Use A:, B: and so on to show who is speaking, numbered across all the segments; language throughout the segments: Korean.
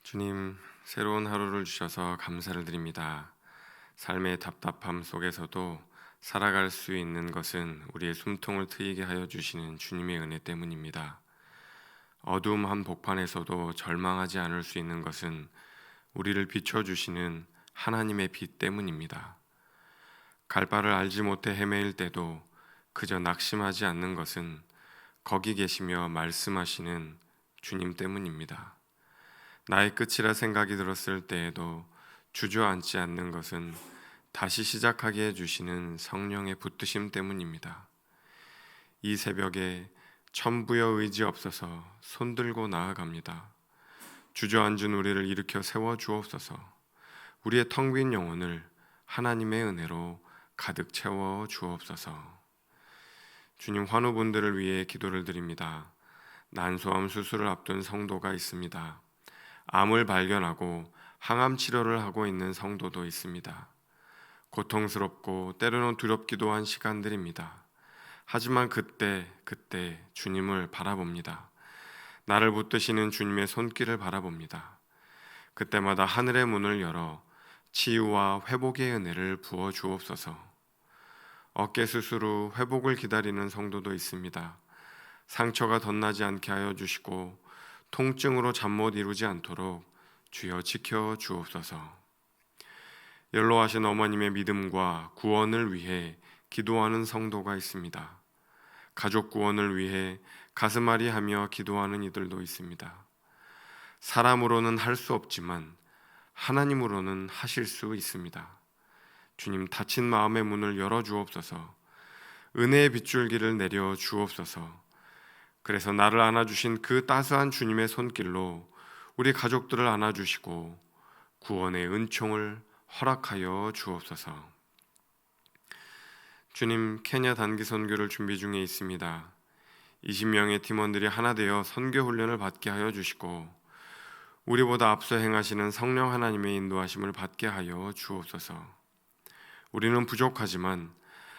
A: 주님, 새로운 하루를 주셔서 감사를 드립니다. 삶의 답답함 속에서도 살아갈 수 있는 것은 우리의 숨통을 트이게 하여 주시는 주님의 은혜 때문입니다. 어두움 한복판에서도 절망하지 않을 수 있는 것은 우리를 비춰주시는 하나님의 빛 때문입니다. 갈 바를 알지 못해 헤매일 때도 그저 낙심하지 않는 것은 거기 계시며 말씀하시는 주님 때문입니다. 나의 끝이라 생각이 들었을 때에도 주저앉지 않는 것은 다시 시작하게 해주시는 성령의 붙드심 때문입니다. 이 새벽에 천부여 의지 없어서 손들고 나아갑니다. 주저앉은 우리를 일으켜 세워 주옵소서. 우리의 텅 빈 영혼을 하나님의 은혜로 가득 채워 주옵소서. 주님, 환우분들을 위해 기도를 드립니다. 난소암 수술을 앞둔 성도가 있습니다. 암을 발견하고 항암 치료를 하고 있는 성도도 있습니다. 고통스럽고 때로는 두렵기도 한 시간들입니다. 하지만 그때 주님을 바라봅니다. 나를 붙드시는 주님의 손길을 바라봅니다. 그때마다 하늘의 문을 열어 치유와 회복의 은혜를 부어 주옵소서. 어깨 수술 후 회복을 기다리는 성도도 있습니다. 상처가 덧나지 않게 하여 주시고 통증으로 잠 못 이루지 않도록 주여 지켜 주옵소서. 연로하신 어머님의 믿음과 구원을 위해 기도하는 성도가 있습니다. 가족 구원을 위해 가슴앓이하며 기도하는 이들도 있습니다. 사람으로는 할 수 없지만 하나님으로는 하실 수 있습니다. 주님, 닫힌 마음의 문을 열어 주옵소서. 은혜의 빗줄기를 내려 주옵소서. 그래서 나를 안아주신 그 따스한 주님의 손길로 우리 가족들을 안아주시고 구원의 은총을 허락하여 주옵소서. 주님, 케냐 단기 선교를 준비 중에 있습니다. 20명의 팀원들이 하나 되어 선교 훈련을 받게 하여 주시고 우리보다 앞서 행하시는 성령 하나님의 인도하심을 받게 하여 주옵소서. 우리는 부족하지만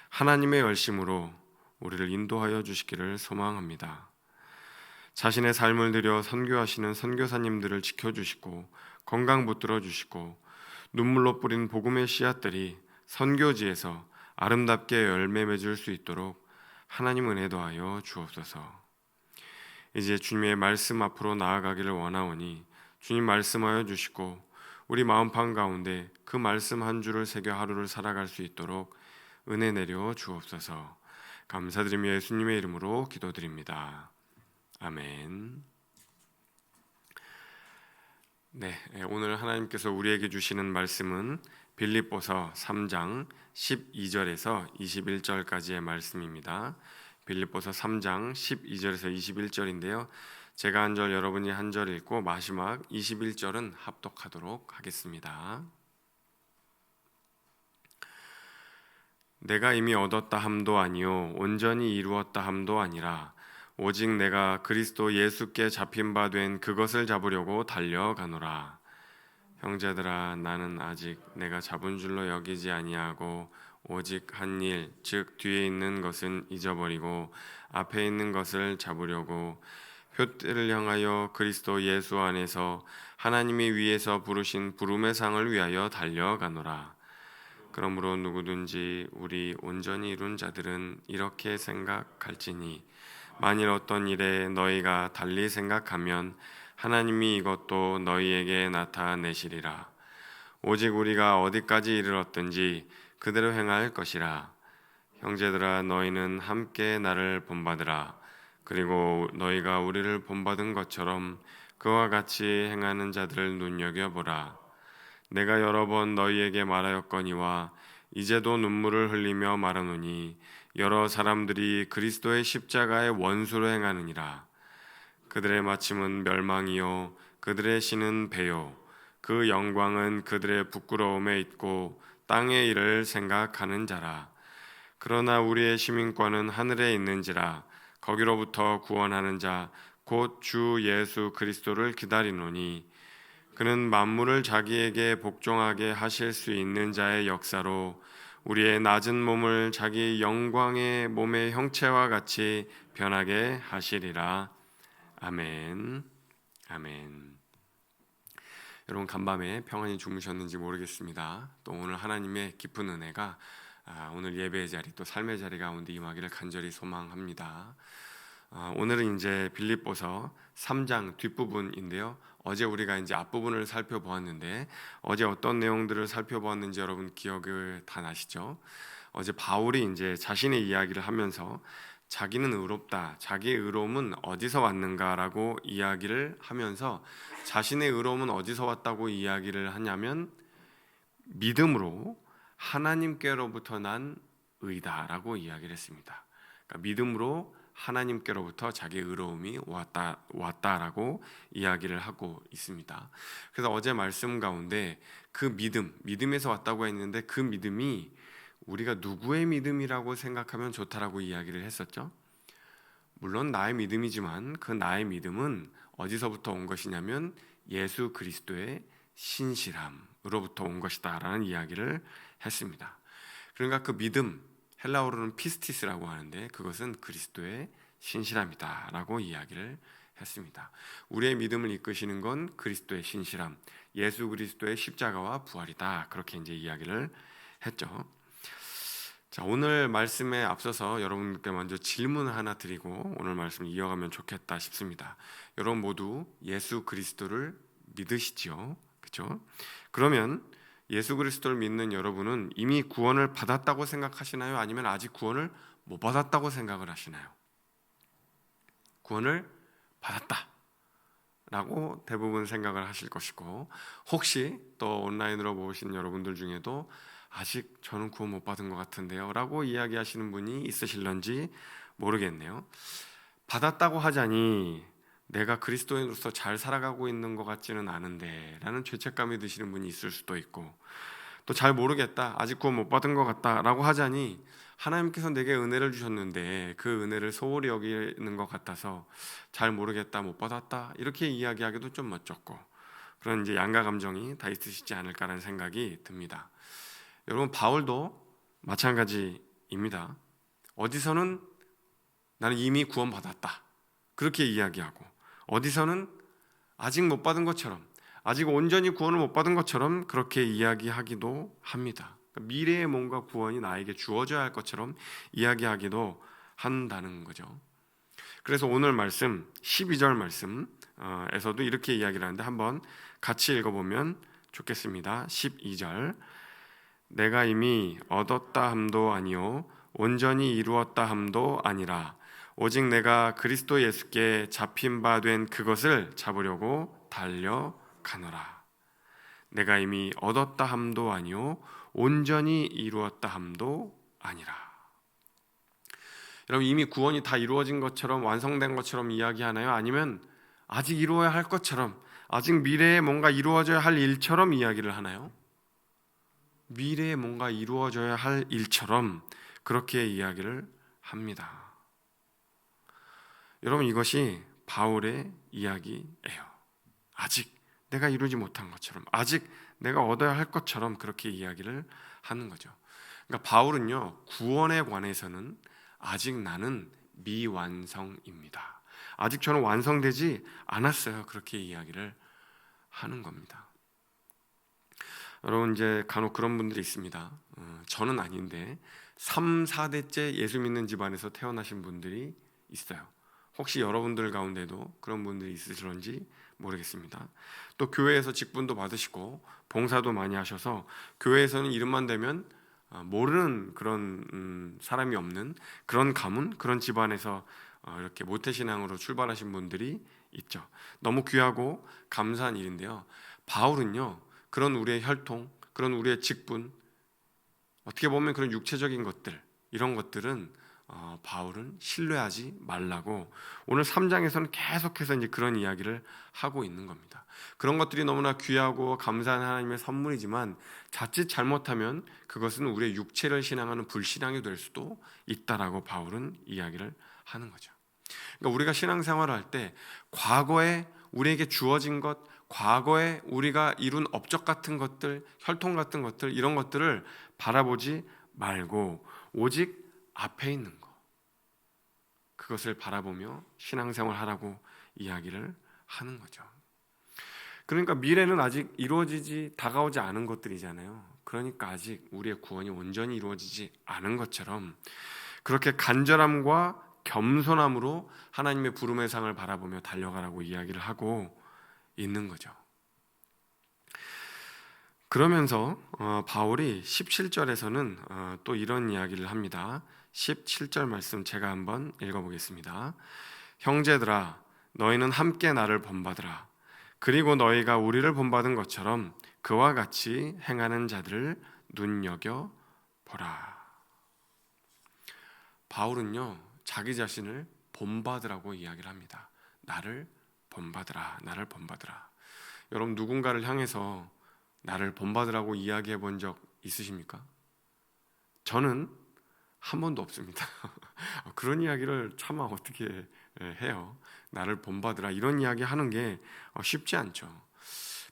A: 하나님의 열심으로 우리를 인도하여 주시기를 소망합니다. 자신의 삶을 들여 선교하시는 선교사님들을 지켜주시고 건강 붙들어 주시고 눈물로 뿌린 복음의 씨앗들이 선교지에서 아름답게 열매 맺을 수 있도록 하나님 은혜 더하여 주옵소서. 이제 주님의 말씀 앞으로 나아가기를 원하오니 주님 말씀하여 주시고 우리 마음판 가운데 그 말씀 한 줄을 새겨 하루를 살아갈 수 있도록 은혜 내려 주옵소서. 감사드리며 예수님의 이름으로 기도드립니다. 아멘. 오늘 하나님께서 우리에게 주시는 말씀은 빌립보서 3장 12절에서 21절까지의 말씀입니다. 빌립보서 3장 12절에서 21절인데요. 제가 한 절, 여러분이 한 절 읽고 마지막 21절은 합독하도록 하겠습니다. 내가 이미 얻었다 함도 아니요 온전히 이루었다 함도 아니라 오직 내가 그리스도 예수께 잡힌 바 된 그것을 잡으려고 달려가노라. 형제들아, 나는 아직 내가 잡은 줄로 여기지 아니하고 오직 한 일, 즉 뒤에 있는 것은 잊어버리고 앞에 있는 것을 잡으려고 표대를 향하여 그리스도 예수 안에서 하나님이 위에서 부르신 부름의 상을 위하여 달려가노라. 그러므로 누구든지 우리 온전히 이룬 자들은 이렇게 생각할지니 만일 어떤 일에 너희가 달리 생각하면 하나님이 이것도 너희에게 나타내시리라. 오직 우리가 어디까지 이르렀든지 그대로 행할 것이라. 형제들아, 너희는 함께 나를 본받으라. 그리고 너희가 우리를 본받은 것처럼 그와 같이 행하는 자들을 눈여겨보라. 내가 여러 번 너희에게 말하였거니와 이제도 눈물을 흘리며 말하노니 여러 사람들이 그리스도의 십자가의 원수로 행하느니라. 그들의 마침은 멸망이요 그들의 신은 배요 그 영광은 그들의 부끄러움에 있고 땅의 일을 생각하는 자라. 그러나 우리의 시민권은 하늘에 있는지라 거기로부터 구원하는 자 곧 주 예수 그리스도를 기다리노니 그는 만물을 자기에게 복종하게 하실 수 있는 자의 역사로 우리의 낮은 몸을 자기 영광의 몸의 형체와 같이 변하게 하시리라. 아멘. 아멘. 여러분 간밤에 평안히 주무셨는지 모르겠습니다. 또 오늘 하나님의 깊은 은혜가 오늘 예배의 자리 또 삶의 자리 가운데 임하기를 간절히 소망합니다. 오늘은 이제 빌립보서 3장 뒷부분인데요. 어제 우리가 이제 앞부분을 살펴보았는데 어제 어떤 내용들을 살펴보았는지 여러분 기억을 다 나시죠? 어제 바울이 이제 자신의 이야기를 하면서 자기는 의롭다, 자기의 의로움은 어디서 왔는가라고 이야기를 하면서 자신의 의로움은 어디서 왔다고 이야기를 하냐면 믿음으로 하나님께로부터 난 의다라고 이야기를 했습니다. 그러니까 믿음으로 하나님께로부터 자기의 의로움이 왔다라고 이야기를 하고 있습니다. 그래서 어제 말씀 가운데 그 믿음에서 왔다고 했는데 그 믿음이 우리가 누구의 믿음이라고 생각하면 좋다라고 이야기를 했었죠. 물론 나의 믿음이지만 그 나의 믿음은 어디서부터 온 것이냐면 예수 그리스도의 신실함으로부터 온 것이다 라는 이야기를 했습니다. 그러니까 그 믿음, 헬라어로는 피스티스라고 하는데 그것은 그리스도의 신실함이다 라고 이야기를 했습니다. 우리의 믿음을 이끄시는 건 그리스도의 신실함, 예수 그리스도의 십자가와 부활이다, 그렇게 이제 이야기를 했죠. 자, 오늘 말씀에 앞서서 여러분께 먼저 질문 하나 드리고 오늘 말씀을 이어가면 좋겠다 싶습니다. 여러분 모두 예수 그리스도를 믿으시지요? 그렇죠? 그러면 예수 그리스도를 믿는 여러분은 이미 구원을 받았다고 생각하시나요? 아니면 아직 구원을 못 받았다고 생각을 하시나요? 구원을 받았다 라고 대부분 생각을 하실 것이고, 혹시 또 온라인으로 보신 여러분들 중에도 아직 저는 구원 못 받은 것 같은데요 라고 이야기하시는 분이 있으실런지 모르겠네요. 받았다고 하자니 내가 그리스도인으로서 잘 살아가고 있는 것 같지는 않은데 라는 죄책감이 드시는 분이 있을 수도 있고, 또 잘 모르겠다, 아직 구원 못 받은 것 같다 라고 하자니 하나님께서 내게 은혜를 주셨는데 그 은혜를 소홀히 여기는 것 같아서 잘 모르겠다, 못 받았다 이렇게 이야기하기도 좀 멋쩍고, 그런 이제 양가 감정이 다 있으시지 않을까라는 생각이 듭니다. 여러분 바울도 마찬가지입니다. 어디서는 나는 이미 구원받았다 그렇게 이야기하고, 어디서는 아직 못 받은 것처럼, 아직 온전히 구원을 못 받은 것처럼 그렇게 이야기하기도 합니다. 미래에 뭔가 구원이 나에게 주어져야 할 것처럼 이야기하기도 한다는 거죠. 그래서 오늘 말씀 12절 말씀에서도 이렇게 이야기를 하는데 한번 같이 읽어보면 좋겠습니다. 12절, 내가 이미 얻었다 함도 아니요 온전히 이루었다 함도 아니라 오직 내가 그리스도 예수께 잡힌 바 된 그것을 잡으려고 달려가노라. 내가 이미 얻었다 함도 아니요 온전히 이루었다 함도 아니라. 여러분 이미 구원이 다 이루어진 것처럼 완성된 것처럼 이야기하나요? 아니면 아직 이루어야 할 것처럼, 아직 미래에 뭔가 이루어져야 할 일처럼 이야기를 하나요? 미래에 뭔가 이루어져야 할 일처럼 그렇게 이야기를 합니다. 여러분 이것이 바울의 이야기예요. 아직 내가 이루지 못한 것처럼, 아직 내가 얻어야 할 것처럼 그렇게 이야기를 하는 거죠. 그러니까 바울은요, 구원에 관해서는 아직 나는 미완성입니다, 아직 저는 완성되지 않았어요, 그렇게 이야기를 하는 겁니다. 여러분 이제 간혹 그런 분들이 있습니다. 저는 아닌데 3, 4대째 예수 믿는 집안에서 태어나신 분들이 있어요. 혹시 여러분들 가운데도 그런 분들이 있으실런지 모르겠습니다. 또 교회에서 직분도 받으시고 봉사도 많이 하셔서 교회에서는 이름만 대면 모르는 그런 사람이 없는 그런 가문, 그런 집안에서 이렇게 모태신앙으로 출발하신 분들이 있죠. 너무 귀하고 감사한 일인데요. 바울은요, 그런 우리의 혈통, 그런 우리의 직분, 어떻게 보면 그런 육체적인 것들, 이런 것들은 바울은 신뢰하지 말라고 오늘 3장에서는 계속해서 이제 그런 이야기를 하고 있는 겁니다. 그런 것들이 너무나 귀하고 감사한 하나님의 선물이지만 자칫 잘못하면 그것은 우리의 육체를 신앙하는 불신앙이 될 수도 있다라고 바울은 이야기를 하는 거죠. 그러니까 우리가 신앙생활을 할 때 과거에 우리에게 주어진 것, 과거에 우리가 이룬 업적 같은 것들, 혈통 같은 것들, 이런 것들을 바라보지 말고 오직 앞에 있는 것, 그것을 바라보며 신앙생활 하라고 이야기를 하는 거죠. 그러니까 미래는 아직 이루어지지 다가오지 않은 것들이잖아요. 그러니까 아직 우리의 구원이 온전히 이루어지지 않은 것처럼 그렇게 간절함과 겸손함으로 하나님의 부름의 상을 바라보며 달려가라고 이야기를 하고 있는 거죠. 그러면서 바울이 17절에서는 또 이런 이야기를 합니다. 17절 말씀 제가 한번 읽어보겠습니다. 형제들아 너희는 함께 나를 본받으라. 그리고 너희가 우리를 본받은 것처럼 그와 같이 행하는 자들을 눈여겨보라. 바울은요 자기 자신을 본받으라고 이야기를 합니다. 나를 본받으라, 나를 본받으라. 여러분 누군가를 향해서 나를 본받으라고 이야기해 본 적 있으십니까? 저는 한 번도 없습니다. 그런 이야기를 차마 어떻게 해요? 나를 본받으라 이런 이야기 하는 게 쉽지 않죠.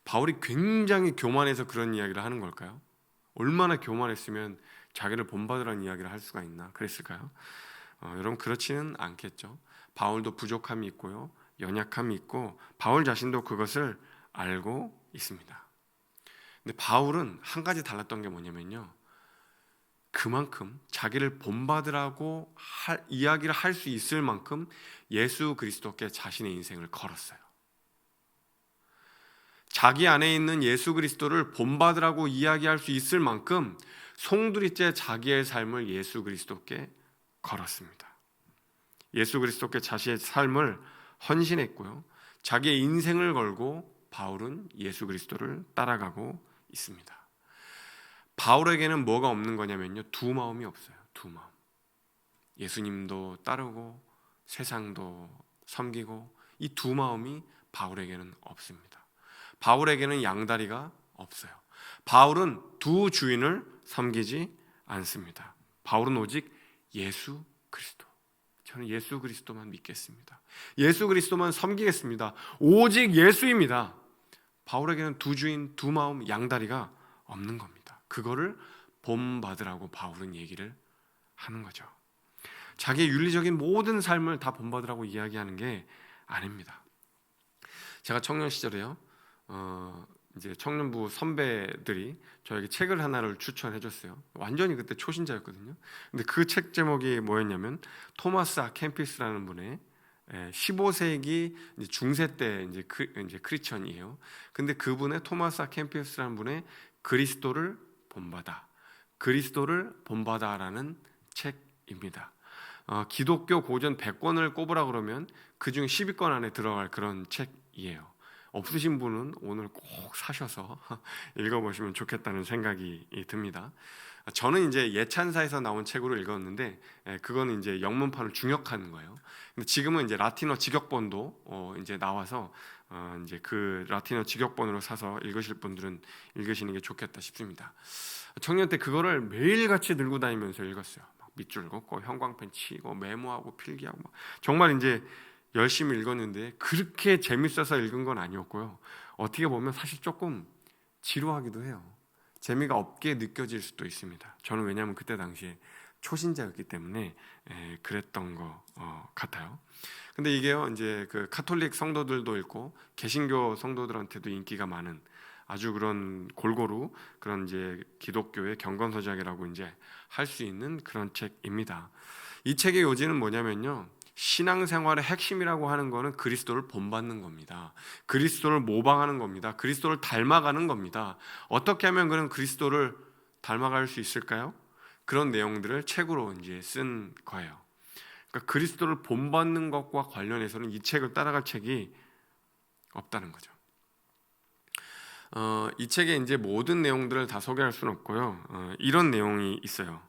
A: 바울이 굉장히 교만해서 그런 이야기를 하는 걸까요? 얼마나 교만했으면 자기를 본받으라는 이야기를 할 수가 있나 그랬을까요? 여러분 그렇지는 않겠죠. 바울도 부족함이 있고요, 연약함이 있고 바울 자신도 그것을 알고 있습니다. 근데 바울은 한 가지 달랐던 게 뭐냐면요, 그만큼 자기를 본받으라고 이야기를 할 수 있을 만큼 예수 그리스도께 자신의 인생을 걸었어요. 자기 안에 있는 예수 그리스도를 본받으라고 이야기할 수 있을 만큼 송두리째 자기의 삶을 예수 그리스도께 걸었습니다. 예수 그리스도께 자신의 삶을 헌신했고요, 자기의 인생을 걸고 바울은 예수 그리스도를 따라가고 있습니다. 바울에게는 뭐가 없는 거냐면요, 두 마음이 없어요. 두 마음. 예수님도 따르고 세상도 섬기고 이 두 마음이 바울에게는 없습니다. 바울에게는 양다리가 없어요. 바울은 두 주인을 섬기지 않습니다. 바울은 오직 예수 그리스도. 저는 예수 그리스도만 믿겠습니다. 예수 그리스도만 섬기겠습니다. 오직 예수입니다. 바울에게는 두 주인, 두 마음, 양다리가 없는 겁니다. 그거를 본받으라고 바울은 얘기를 하는 거죠. 자기의 윤리적인 모든 삶을 다 본받으라고 이야기하는 게 아닙니다. 제가 청년 시절에요, 이제 청년부 선배들이 저에게 책을 하나를 추천해 줬어요. 완전히 그때 초신자였거든요. 근데 그 책 제목이 뭐였냐면 토마스 아 캠피스라는 분의 15세기 중세 때 이제 크리스천이에요. 근데 그분의 토마스 아 캠피스라는 분의 그리스도를 본받아, 그리스도를 본받아라는 책입니다. 기독교 고전 100권을 꼽으라 그러면 그중 10위권 안에 들어갈 그런 책이에요. 없으신 분은 오늘 꼭 사셔서 읽어보시면 좋겠다는 생각이 듭니다. 저는 이제 예찬사에서 나온 책으로 읽었는데 그거는 이제 영문판을 중역하는 거예요. 근데 지금은 이제 라틴어 직역본도 이제 나와서 이제 그 라틴어 직역본으로 사서 읽으실 분들은 읽으시는 게 좋겠다 싶습니다. 청년 때 그거를 매일같이 들고 다니면서 읽었어요. 막 밑줄 긋고 형광펜 치고 메모하고 필기하고 정말 이제 열심히 읽었는데 그렇게 재밌어서 읽은 건 아니었고요. 어떻게 보면 사실 조금 지루하기도 해요. 재미가 없게 느껴질 수도 있습니다. 저는 왜냐하면 그때 당시에 초신자였기 때문에 그랬던 것 같아요. 근데 이게요, 이제 그 카톨릭 성도들도 있고 개신교 성도들한테도 인기가 많은 아주 그런 골고루 그런 이제 기독교의 경건서적이라고 이제 할 수 있는 그런 책입니다. 이 책의 요지는 뭐냐면요, 신앙생활의 핵심이라고 하는 거는 그리스도를 본받는 겁니다. 그리스도를 모방하는 겁니다. 그리스도를 닮아가는 겁니다. 어떻게 하면 그런 그리스도를 닮아갈 수 있을까요? 그런 내용들을 책으로 이제 쓴 거예요. 그러니까 그리스도를 본받는 것과 관련해서는 이 책을 따라갈 책이 없다는 거죠. 이 책에 이제 모든 내용들을 다 소개할 수는 없고요. 이런 내용이 있어요.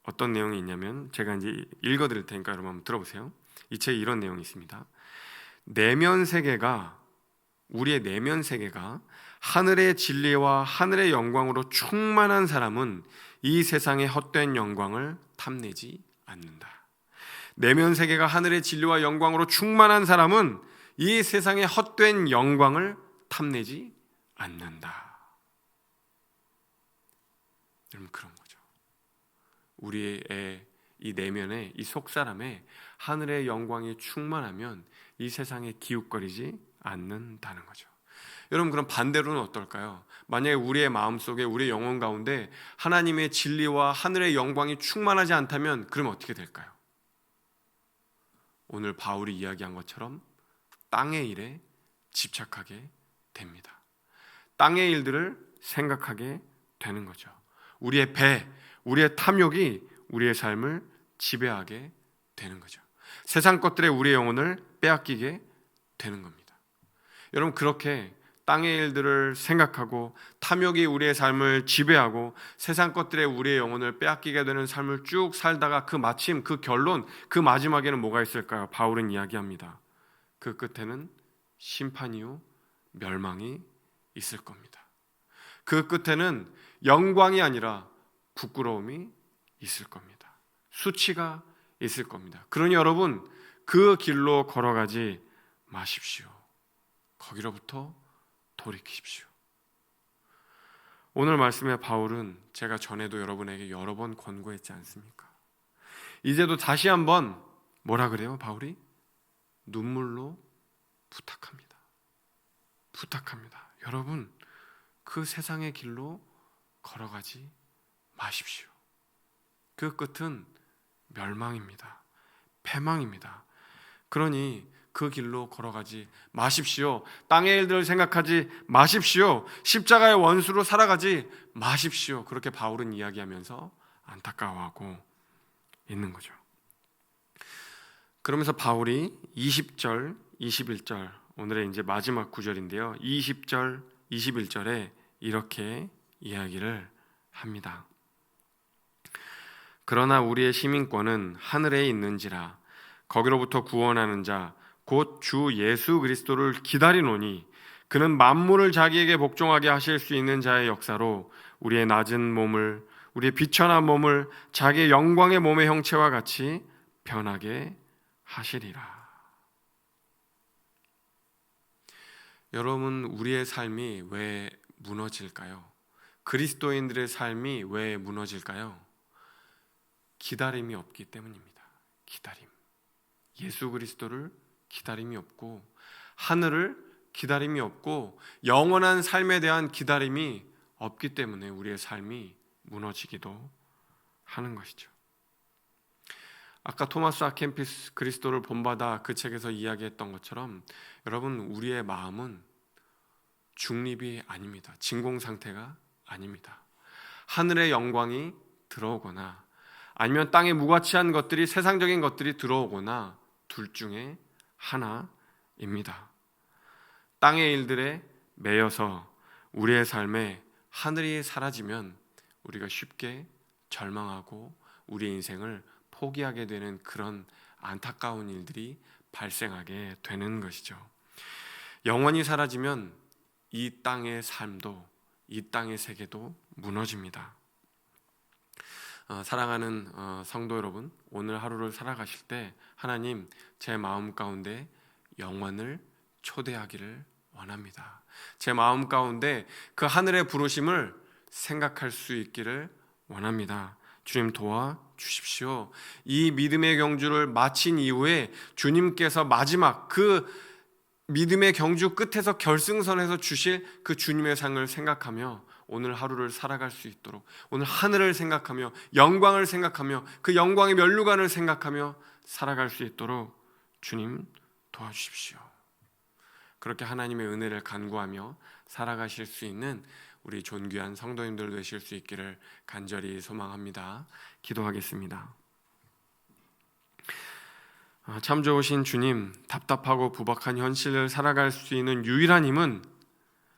A: 어떤 내용이 있냐면 제가 이제 읽어드릴 테니까 여러분 한번 들어보세요. 이 책에 이런 내용이 있습니다. 내면 세계가, 우리의 내면 세계가 하늘의 진리와 하늘의 영광으로 충만한 사람은 이 세상의 헛된 영광을 탐내지 않는다. 내면 세계가 하늘의 진리와 영광으로 충만한 사람은 이 세상의 헛된 영광을 탐내지 않는다. 여러분 그런 거죠. 우리의 이 내면에, 이 속사람에 하늘의 영광이 충만하면 이 세상에 기웃거리지 않는다는 거죠. 여러분, 그럼 반대로는 어떨까요? 만약에 우리의 마음속에, 우리의 영혼 가운데 하나님의 진리와 하늘의 영광이 충만하지 않다면 그러면 어떻게 될까요? 오늘 바울이 이야기한 것처럼 땅의 일에 집착하게 됩니다. 땅의 일들을 생각하게 되는 거죠. 우리의 배, 우리의 탐욕이 우리의 삶을 지배하게 되는 거죠. 세상 것들에 우리의 영혼을 빼앗기게 되는 겁니다. 여러분, 그렇게 땅의 일들을 생각하고 탐욕이 우리의 삶을 지배하고 세상 것들에 우리의 영혼을 빼앗기게 되는 삶을 쭉 살다가 그 마침, 그 결론, 그 마지막에는 뭐가 있을까요? 바울은 이야기합니다. 그 끝에는 심판이요 멸망이 있을 겁니다. 그 끝에는 영광이 아니라 부끄러움이 있을 겁니다. 수치가 있을 겁니다. 그러니 여러분, 그 길로 걸어가지 마십시오. 거기로부터 돌이키십시오. 오늘 말씀에 바울은 제가 전에도 여러분에게 여러 번 권고했지 않습니까? 이제도 다시 한번 뭐라 그래요? 바울이 눈물로 부탁합니다. 부탁합니다. 여러분, 그 세상의 길로 걸어가지 마십시오. 그 끝은 멸망입니다. 패망입니다. 그러니 그 길로 걸어가지 마십시오. 땅의 일들을 생각하지 마십시오. 십자가의 원수로 살아가지 마십시오. 그렇게 바울은 이야기하면서 안타까워하고 있는 거죠. 그러면서 바울이 20절, 21절, 오늘의 이제 마지막 구절인데요. 20절, 21절에 이렇게 이야기를 합니다. 그러나 우리의 시민권은 하늘에 있는지라 거기로부터 구원하는 자 곧 주 예수 그리스도를 기다리노니 그는 만물을 자기에게 복종하게 하실 수 있는 자의 역사로 우리의 낮은 몸을, 우리의 비천한 몸을 자기의 영광의 몸의 형체와 같이 변하게 하시리라. 여러분, 우리의 삶이 왜 무너질까요? 그리스도인들의 삶이 왜 무너질까요? 기다림이 없기 때문입니다. 기다림. 예수 그리스도를 기다림이 없고, 하늘을 기다림이 없고, 영원한 삶에 대한 기다림이 없기 때문에 우리의 삶이 무너지기도 하는 것이죠. 아까 토마스 아켄피스 그리스도를 본받아 그 책에서 이야기했던 것처럼 여러분, 우리의 마음은 중립이 아닙니다. 진공 상태가 아닙니다. 하늘의 영광이 들어오거나 아니면 땅에 무가치한 것들이, 세상적인 것들이 들어오거나 둘 중에 하나입니다. 땅의 일들에 매여서 우리의 삶에 하늘이 사라지면 우리가 쉽게 절망하고 우리의 인생을 포기하게 되는 그런 안타까운 일들이 발생하게 되는 것이죠. 영원히 사라지면 이 땅의 삶도, 이 땅의 세계도 무너집니다. 사랑하는 성도 여러분, 오늘 하루를 살아가실 때 하나님, 제 마음 가운데 영원을 초대하기를 원합니다. 제 마음 가운데 그 하늘의 부르심을 생각할 수 있기를 원합니다. 주님 도와주십시오. 이 믿음의 경주를 마친 이후에 주님께서 마지막 그 믿음의 경주 끝에서 결승선에서 주실 그 주님의 상을 생각하며 오늘 하루를 살아갈 수 있도록, 오늘 하늘을 생각하며 영광을 생각하며 그 영광의 면류관을 생각하며 살아갈 수 있도록 주님 도와주십시오. 그렇게 하나님의 은혜를 간구하며 살아가실 수 있는 우리 존귀한 성도님들 되실 수 있기를 간절히 소망합니다. 기도하겠습니다. 참 좋으신 주님, 답답하고 부박한 현실을 살아갈 수 있는 유일한 힘은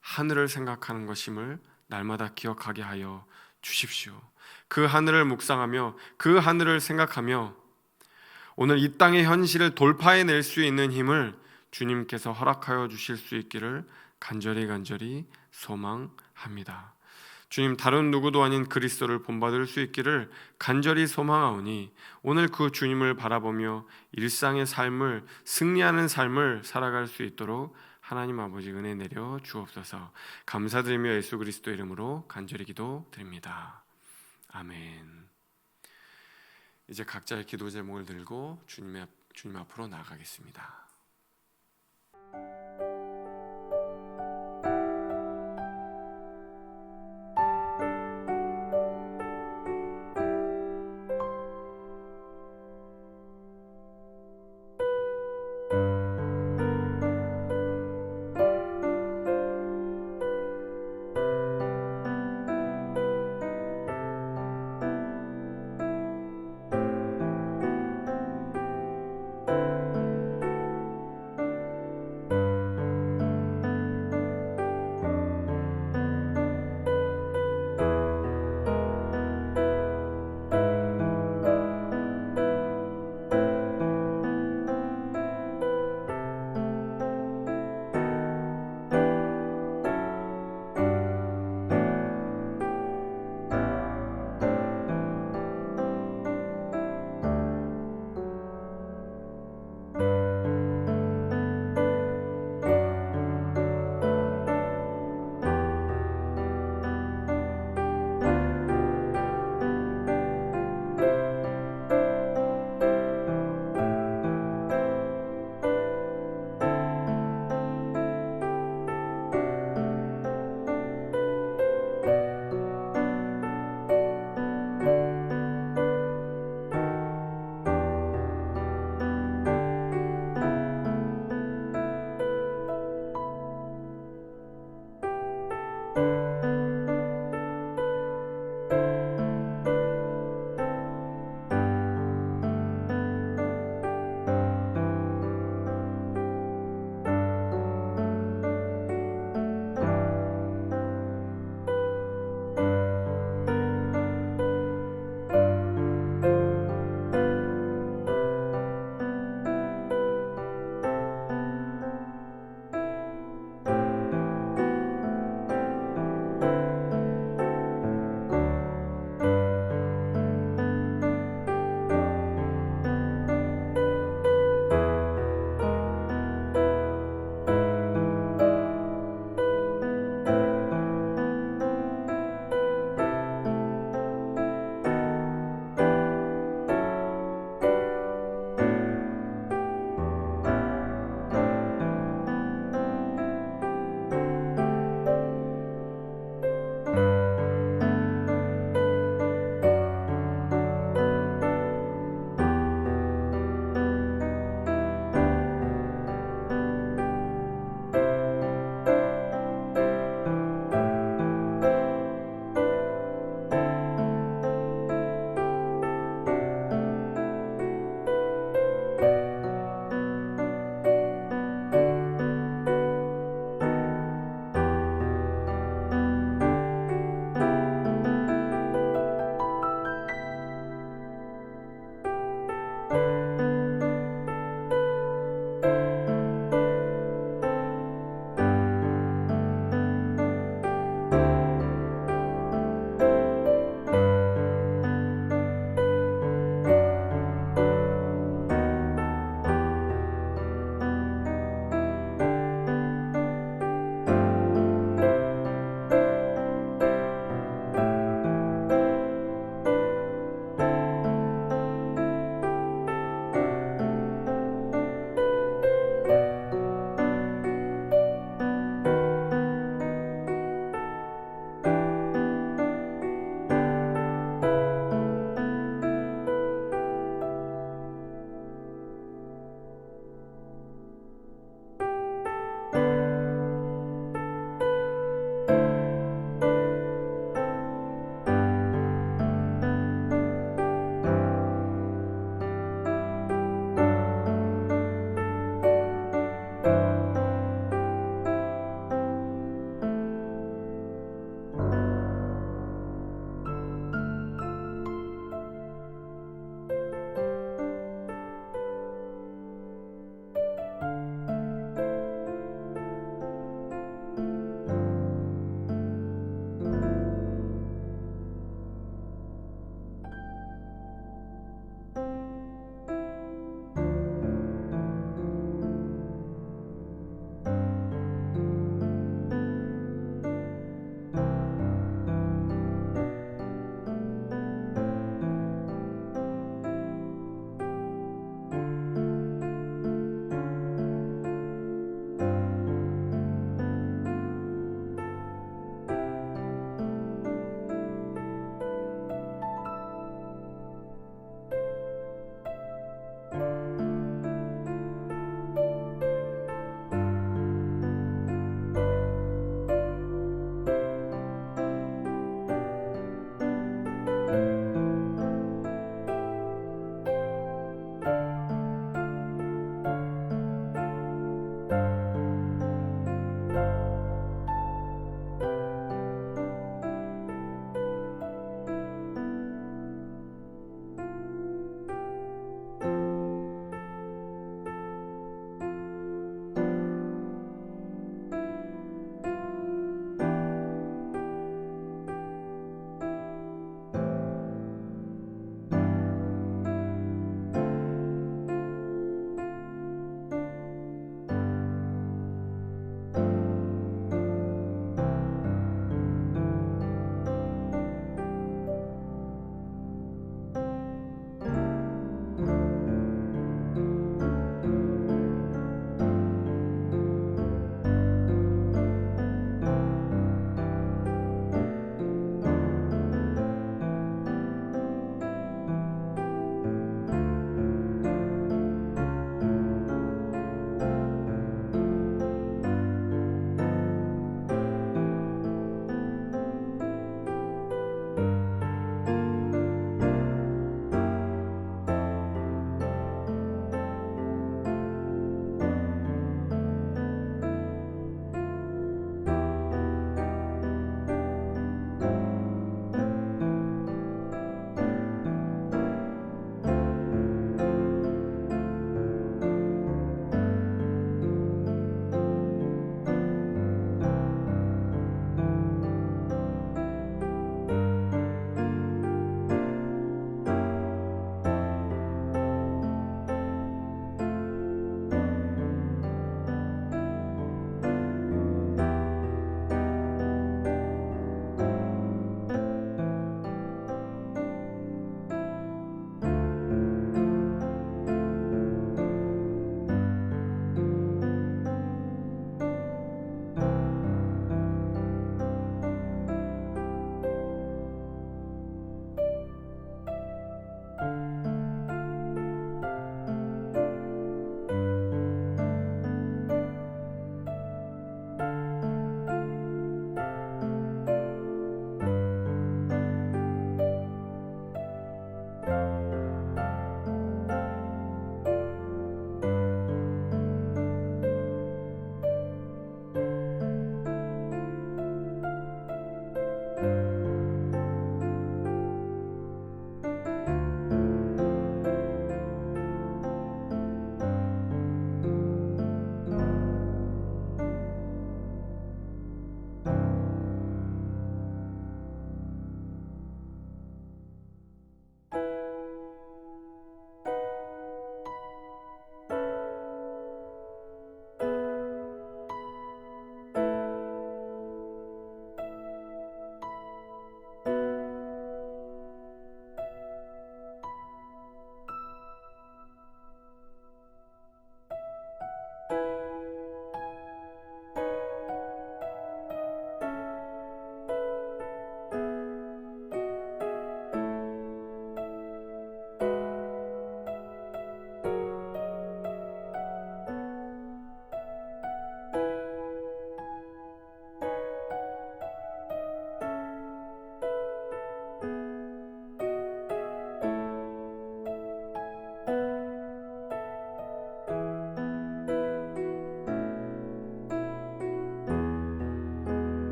A: 하늘을 생각하는 것임을 날마다 기억하게 하여 주십시오. 그 하늘을 묵상하며 그 하늘을 생각하며 오늘 이 땅의 현실을 돌파해낼 수 있는 힘을 주님께서 허락하여 주실 수 있기를 간절히 소망합니다. 주님, 다른 누구도 아닌 그리스도를 본받을 수 있기를 간절히 소망하오니 오늘 그 주님을 바라보며 일상의 삶을, 승리하는 삶을 살아갈 수 있도록 하나님 아버지 은혜 내려 주옵소서. 감사드리며 예수 그리스도 이름으로 간절히 기도드립니다. 아멘. 이제 각자의 기도 제목을 들고 주님 앞으로 나아가겠습니다.